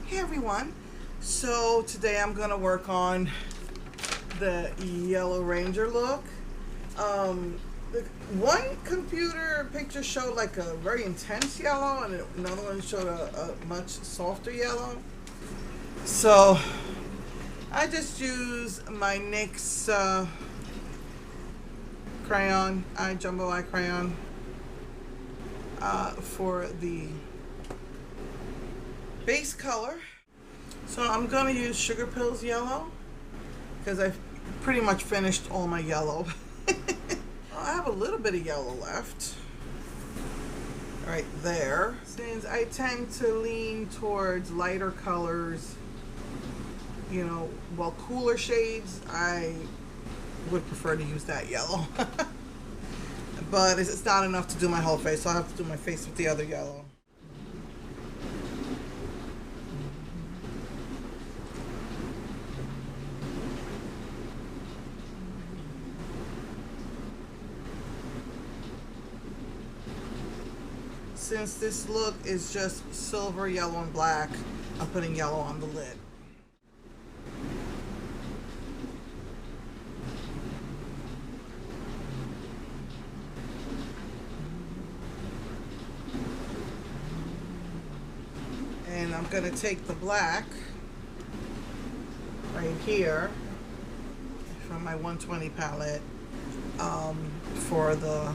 Hey everyone, so today I'm gonna work on the Yellow Ranger look. The one computer picture showed like a very intense yellow and another one showed a much softer yellow. So I just use my NYX crayon, jumbo eye crayon for the base color. So I'm gonna use Sugar Pills yellow because I've pretty much finished all my yellow. I have a little bit of yellow left right there. Since I tend to lean towards lighter colors, you know, well, cooler shades, I would prefer to use that yellow. But it's not enough to do my whole face, so I have to do my face with the other yellow. Since this look is just silver, yellow, and black, I'm putting yellow on the lid. And I'm going to take the black right here from my 120 palette for the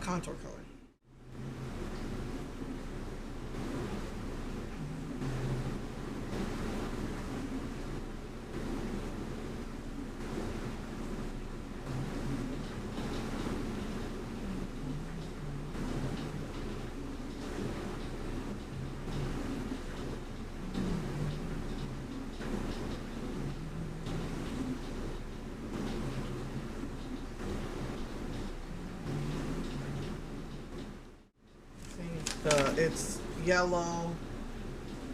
contour color. It's yellow,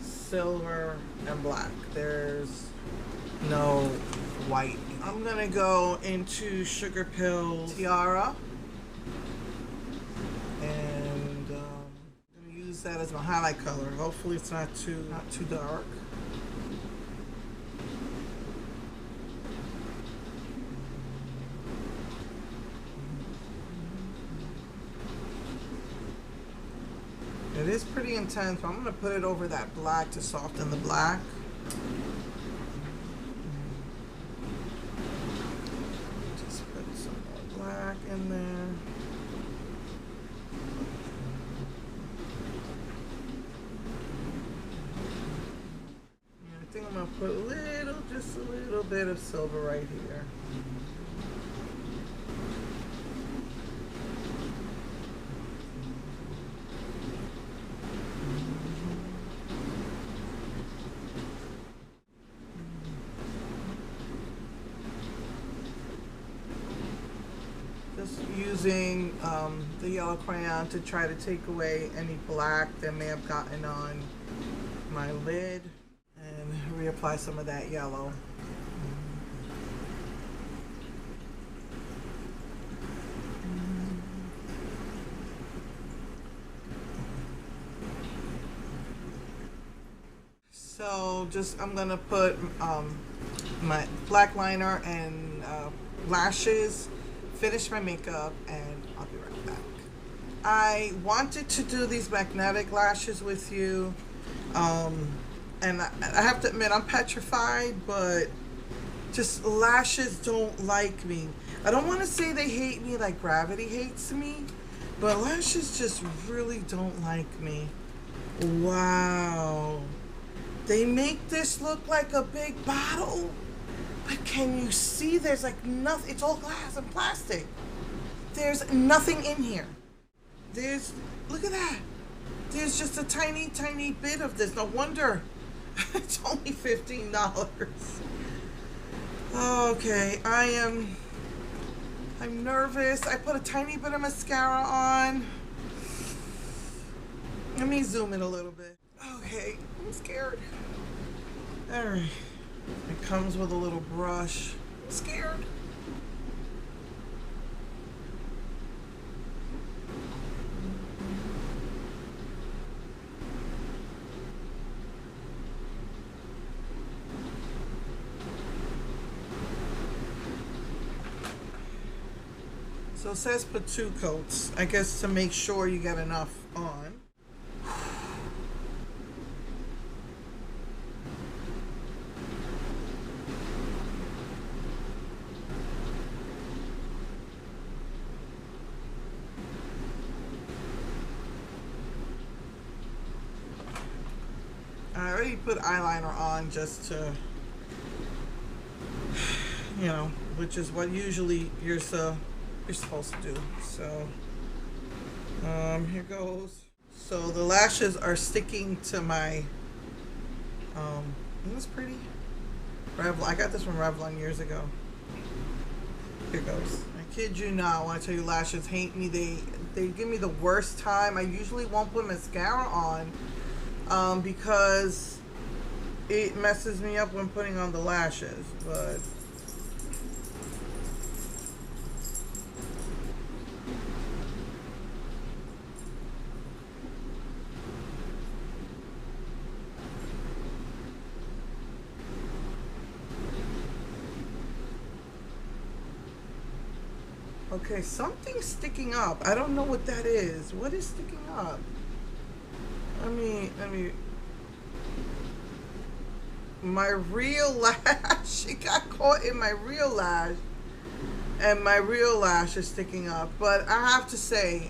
silver, and black. There's no white. I'm gonna go into Sugar Pills Tiara, and I'm gonna use that as my highlight color. Hopefully, it's not too dark. It is pretty intense, but I'm going to put it over that black to soften the black. Just put some more black in there. And I think I'm going to put just a little bit of silver right here. Just using the yellow crayon to try to take away any black that may have gotten on my lid and reapply some of that yellow. So I'm gonna put my black liner and lashes, finish my makeup, and I'll be right back. I wanted to do these magnetic lashes with you, and I have to admit I'm petrified, but just lashes don't like me. I don't want to say they hate me like gravity hates me, but lashes just really don't like me. Wow. They make this look like a big bottle. But can you see there's like nothing? It's all glass and plastic. There's nothing in here. Look at that. There's just a tiny, tiny bit of this. No wonder it's only $15. Okay, I'm nervous. I put a tiny bit of mascara on. Let me zoom in a little bit. Okay, I'm scared. All right. It comes with a little brush. I'm scared. So it says put 2 coats, I guess to make sure you get enough on. I already put eyeliner on just to, you know, which is what usually you're supposed to do. So here goes. So the lashes are sticking to my isn't this pretty? Revlon. I got this from Revlon years ago. Here goes. I kid you not, when I tell you lashes hate me, they give me the worst time. I usually won't put mascara on because it messes me up when putting on the lashes, but okay, something's sticking up. I don't know what that is. What is sticking up? Let me. My real lash, it got caught in my real lash, and my real lash is sticking up. But I have to say,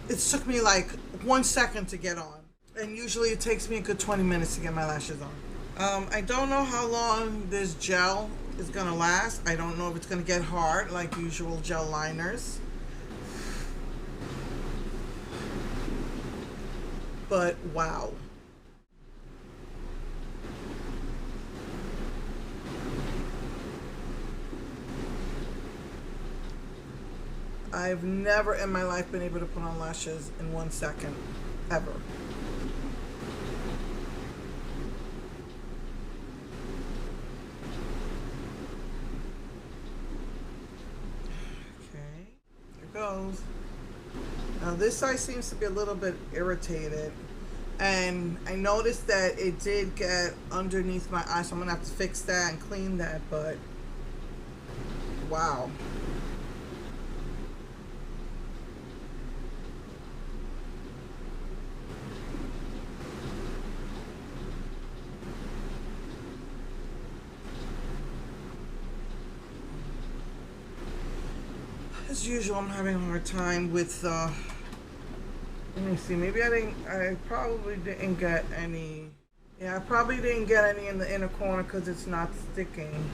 it took me like 1 second to get on. And usually it takes me a good 20 minutes to get my lashes on. I don't know how long this gel is gonna last. I don't know if it's gonna get hard like usual gel liners. But wow. I've never in my life been able to put on lashes in 1 second, ever. Okay, here goes. Now this side seems to be a little bit irritated, and I noticed that it did get underneath my eye, so I'm gonna have to fix that and clean that, but wow. As usual, I'm having a hard time with, let me see, maybe I probably didn't get any, yeah, I probably didn't get any in the inner corner because it's not sticking.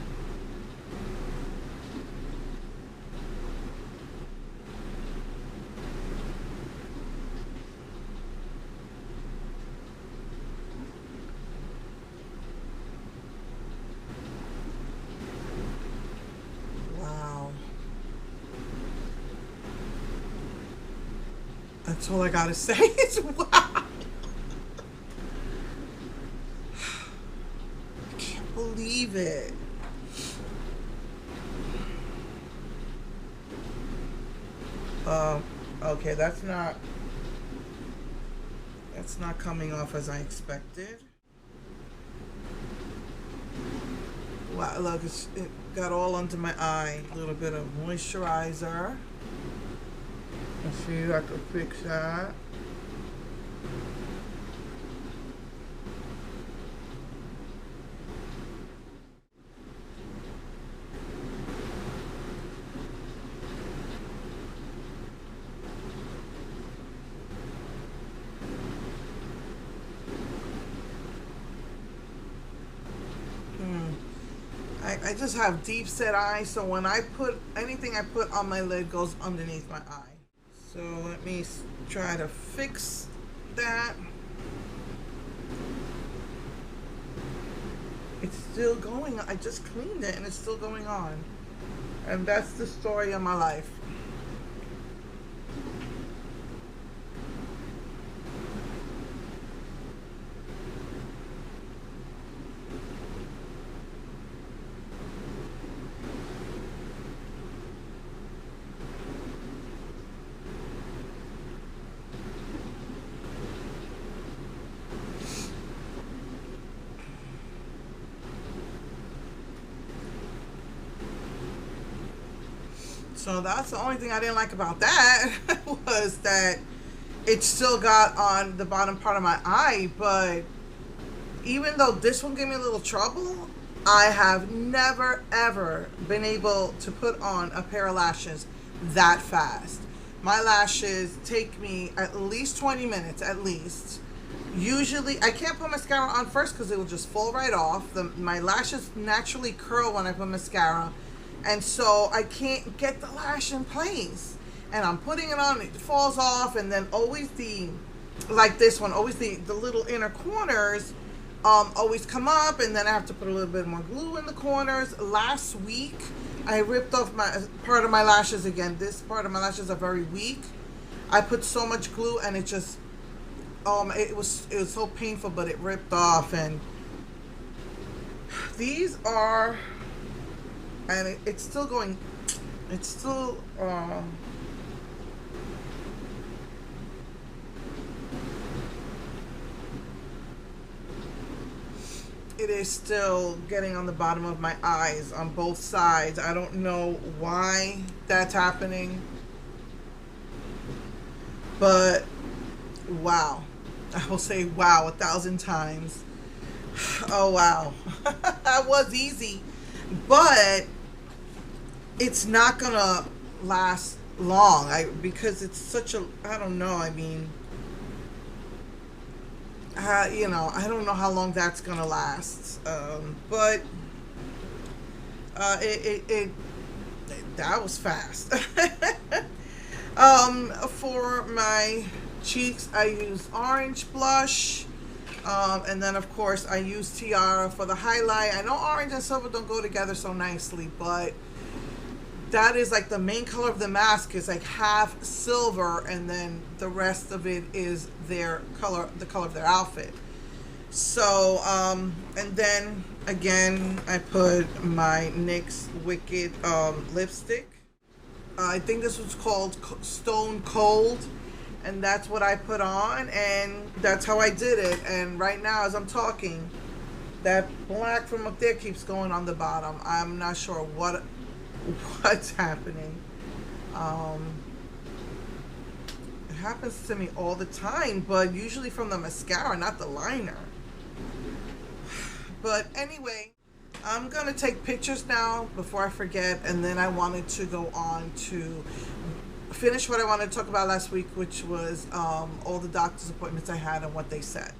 That's all I gotta say is wow. I can't believe it. Okay, that's not coming off as I expected. Wow, look, it got all under my eye. A little bit of moisturizer. Let's see if I can fix that. I just have deep set eyes, so when I put anything I put on my lid goes underneath my eye. So let me try to fix that. It's still going on. I just cleaned it and it's still going on. And that's the story of my life. So that's the only thing I didn't like about that was that it still got on the bottom part of my eye. But even though this one gave me a little trouble, I have never ever been able to put on a pair of lashes that fast. My lashes take me at least 20 minutes, at least. Usually, I can't put mascara on first because it will just fall right off. My lashes naturally curl when I put mascara, and so I can't get the lash in place. And I'm putting it on, it falls off, and then always like this one, always the little inner corners always come up, and then I have to put a little bit more glue in the corners. Last week, I ripped off part of my lashes again. This part of my lashes are very weak. I put so much glue, and it just it was so painful, but it ripped off. And these are, and it's still going, it's still it is still getting on the bottom of my eyes on both sides. I don't know why that's happening, but wow. I will say wow 1,000 times. Oh wow. That was easy, but it's not gonna last long. Because it's such a, I don't know, I mean, you know, I don't know how long that's gonna last. But that was fast. For my cheeks, I use orange blush, and then of course I use Tiara for the highlight. I know orange and silver don't go together so nicely, but that is like the main color of the mask is like half silver, and then the rest of it is their color, the color of their outfit. So and then again I put my NYX Wicked lipstick. I think this was called Stone Cold, and that's what I put on, and that's how I did it. And right now as I'm talking, that black from up there keeps going on the bottom. I'm not sure what's happening. It happens to me all the time, but usually from the mascara, not the liner. But anyway, I'm gonna take pictures now before I forget, and then I wanted to go on to finish what I wanted to talk about last week, which was all the doctor's appointments I had and what they said.